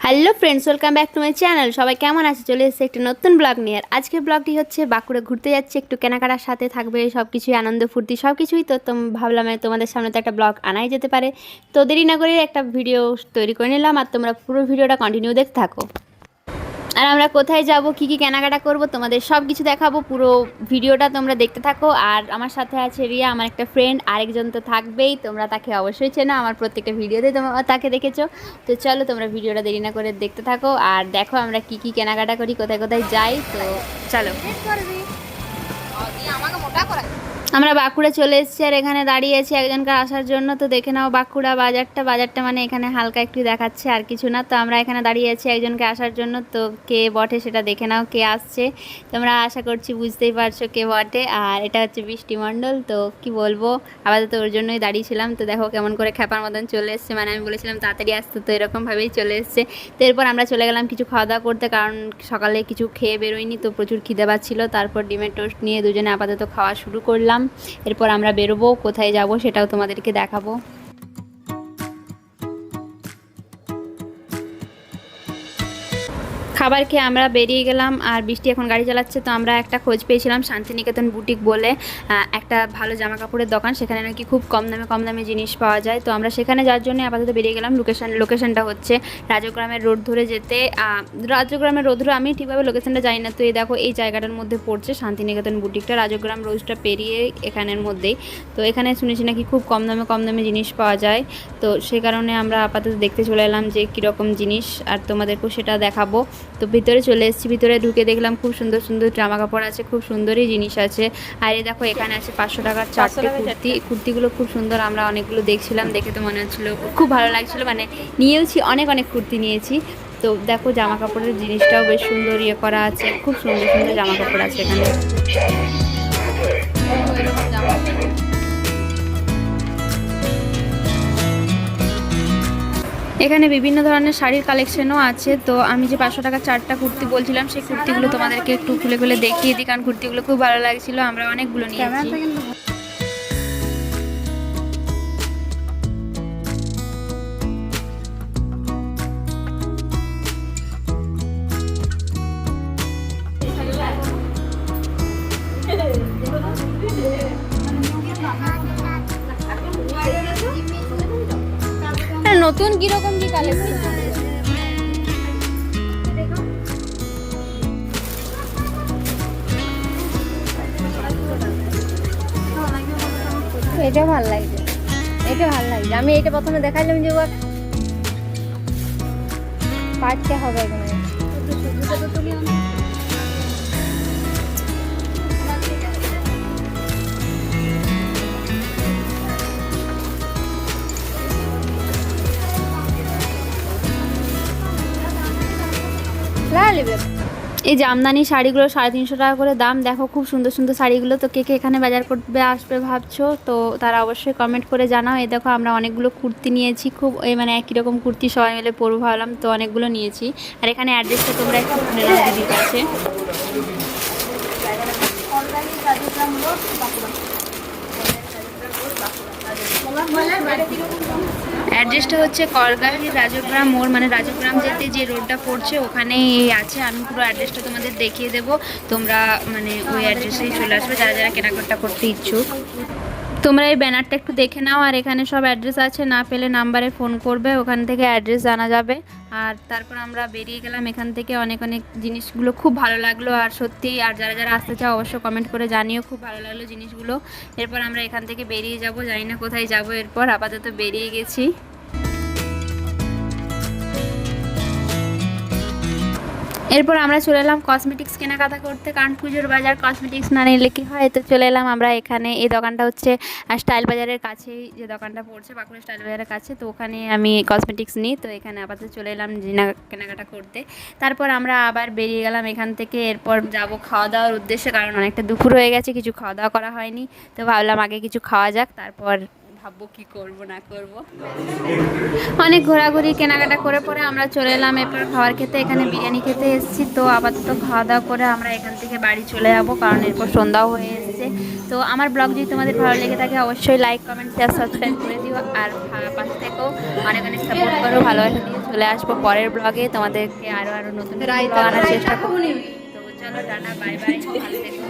Hello friends, welcome back to my channel. সবাই কেমন আছে? চলে এসেছে একটা নতুন ব্লগ নিয়ে। আর আজকের ব্লগটি হচ্ছে বাঁকুড়া ঘুরতে যাচ্ছে, একটু কেনাকাটার সাথে থাকবে সব কিছুই, আনন্দ ফুর্তি সব কিছুই। তো ভাবলাম তোমাদের সামনে তো একটা ব্লগ আনাই যেতে পারে। তো দেরি না করে একটা ভিডিও তৈরি করে নিলাম, আর তোমরা পুরো ভিডিওটা কন্টিনিউ দেখতে থাকো। আর আমরা কোথায় যাব, কি কি কেনাকাটা করব, তোমাদের সব কিছু দেখাবো। পুরো ভিডিওটা তোমরা দেখতে থাকো। আর আমার সাথে আছে রিয়া, আমার একটা ফ্রেন্ড, আরেকজন তো থাকবেই, তোমরা তাকে অবশ্যই চেনো, আমার প্রত্যেকটা ভিডিওতে তোমরা তাকে দেখেছো। তো চলো তোমরা ভিডিওটা দেরি না করে দেখতে থাকো আর দেখো আমরা কি কি কেনাকাটা করি, কোথায় কোথায় যাই। তো চলো, আমরা বাঁকুড়া চলে এসেছি আর এখানে দাঁড়িয়ে আছি একজনকে আসার জন্য। তো দেখে নাও বাঁকুড়া বাজারটা মানে এখানে হালকা একটু দেখাচ্ছে, আর কিছু না। তো আমরা এখানে দাঁড়িয়ে আছি একজনকে আসার জন্য। তো কে বটে সেটা দেখে নাও, কে আসছে তোমরা আশা করছি বুঝতেই পারছো কে বটে। আর এটা হচ্ছে বৃষ্টি মণ্ডল। তো কি বলবো, আপাতত ওর জন্যই দাঁড়িয়েছিলাম। তো দেখো কেমন করে খ্যাপার মতন চলে এসছে, মানে আমি বলেছিলাম তাড়াতাড়ি আসতে, তো এরকমভাবেই চলে এসছে। তো এরপর আমরা চলে গেলাম কিছু খাওয়া দাওয়া করতে, কারণ সকালে কিছু খেয়ে বেরোয়নি, তো প্রচুর খিদে পাচ্ছিল। তারপর ডিমের টোস্ট নিয়ে দুজনে আপাতত খাওয়া শুরু করলাম। এরপর আমরা বেরোবো, কোথায় যাব সেটাও তোমাদেরকে দেখাবো। খাবার খেয়ে আমরা বেরিয়ে গেলাম, আর বৃষ্টি এখন গাড়ি চালাচ্ছে। তো আমরা একটা খোঁজ পেয়েছিলাম শান্তিনিকেতন বুটিক বলে একটা ভালো জামা কাপড়ের দোকান, সেখানে নাকি খুব কম দামে জিনিস পাওয়া যায়। তো আমরা সেখানে যাওয়ার জন্য আপাতত বেরিয়ে গেলাম। লোকেশনটা হচ্ছে রাজগ্রামের রোড ধরে যেতে, রাজগ্রামের রোড ধরে, আমি ঠিকভাবে লোকেশনটা জানি না। তো এই দেখো এই জায়গাটার মধ্যে পড়ছে শান্তিনিকেতন বুটিকটা, রাজগ্রাম রোডটা পেরিয়ে এখানের মধ্যেই। তো এখানে শুনেছি নাকি খুব কম দামে জিনিস পাওয়া যায়। তো সেই কারণে আমরা আপাতত দেখতে চলে এলাম যে কীরকম জিনিস, আর তোমাদেরকেও সেটা দেখাবো। তো ভিতরে চলে এসেছি, ভিতরে ঢুকে দেখলাম খুব সুন্দর সুন্দর জামা কাপড় আছে, খুব সুন্দরই জিনিস আছে। আর এই দেখো এখানে আছে 500 টাকার 4টে কুর্তিগুলো খুব সুন্দর। আমরা অনেকগুলো দেখছিলাম, দেখে তো মনে হচ্ছিলো খুব ভালো লাগছিলো, মানে নিয়েওছি, অনেক কুর্তি নিয়েছি। তো দেখো জামা কাপড়ের জিনিসটাও বেশ সুন্দর ইয়ে করা আছে, খুব সুন্দর সুন্দর জামা কাপড় আছে এখানে। এখানে বিভিন্ন ধরনের শাড়ির কালেকশনও আছে। তো আমি যে 500 টাকা 4টা কুর্তি বলছিলাম, সেই কুর্তিগুলো তোমাদেরকে একটু খুলে খুলে দেখিয়ে দিই, কারণ কুর্তিগুলো খুব ভালো লাগছিল, আমরা অনেকগুলো নিয়েছি। নতুন কিরকম কি কালেকশন, এটা ভালো লাগছে, আমি এটা প্রথমে দেখাইলাম যে পাঁচটা হবে এখানে। এই জামদানি শাড়িগুলো 350 টাকা করে দাম। দেখো খুব সুন্দর সুন্দর শাড়িগুলো। তো কে কে এখানে বাজার করবে আসবে ভাবছো, তো তারা অবশ্যই কমেন্ট করে জানাও। এই দেখো আমরা অনেকগুলো কুর্তি নিয়েছি, খুব মানে একই রকম কুর্তি সবাই মিলে পরবো ভাবলাম, তো অনেকগুলো নিয়েছি। আর এখানে অ্যাড্রেসটা তোমরা একটু শুনে নাও দিদির কাছে। অ্যাড্রেসটা হচ্ছে করগাহি রাজগ্রাম মোড়, মানে রাজগ্রাম যেতে যে রোডটা পড়ছে ওখানেই আছে। আমি পুরো অ্যাড্রেসটা তোমাদের দেখিয়ে দেবো, তোমরা মানে ওই অ্যাড্রেসেই চলে আসবে যারা যারা কেনাকাটা করতে ইচ্ছুক। তোমরা এই ব্যানারটা একটু দেখে নাও, আর এখানে সব অ্যাড্রেস আছে, না পেলে নাম্বারে ফোন করবে, ওখান থেকে অ্যাড্রেস জানা যাবে। আর তারপর আমরা বেরিয়ে গেলাম এখান থেকে। অনেক জিনিসগুলো খুব ভালো লাগলো, আর সত্যি, আর যারা যারা আসতে চাও অবশ্যই কমেন্ট করে জানিও, খুব ভালো লাগলো জিনিসগুলো। এরপর আমরা এখান থেকে বেরিয়ে যাব, জানি না কোথায় যাব এরপর, আপাতত বেরিয়ে গেছি। এরপর আমরা চলে এলাম কসমেটিক্স কেনাকাটা করতে, কারণ পুজোর বাজার কসমেটিক্স না নিলে কি হয়। তো চলে এলাম আমরা এখানে, এই দোকানটা হচ্ছে স্টাইল বাজারের কাছেই, যে দোকানটা পড়ছে বাঁকুড়া স্টাইল বাজারের কাছে, তো ওখানে আমি কসমেটিক্স নিই। তো এখানে আপাতত চলে এলাম কেনাকাটা করতে। তারপর আমরা আবার বেরিয়ে গেলাম এখান থেকে। এরপর যাব খাওয়া দাওয়ার উদ্দেশ্যে, কারণ অনেকটা দুপুর হয়ে গেছে, কিছু খাওয়া দাওয়া করা হয়নি। তো ভাবলাম আগে কিছু খাওয়া যাক, তারপর ভাববো কি করব না করব। অনেক ঘোরাঘুরি কেনাকাটা করে পরে আমরা চলে এলাম এরপর খাবার খেতে। এখানে বিরিয়ানি খেতে এসেছি, তো আপাতত খাওয়া দাওয়া করে আমরা এখান থেকে বাড়ি চলে যাবো, কারণ এরপর সন্ধ্যাও হয়ে এসেছে। তো আমার ব্লগ যদি তোমাদের ভালো লেগে থাকে অবশ্যই লাইক কমেন্ট শেয়ার সাবস্ক্রাইব করে দিও, আর পাশে থেকেও অনেক অনেক সাপোর্ট করো। ভালোবাসা দিয়ে চলে আসবো পরের ব্লগে, তোমাদেরকে আরো নতুন ব্লগ আনার চেষ্টা করবো। তো চলো টাটা, বাই বাই, ভালো থেকো।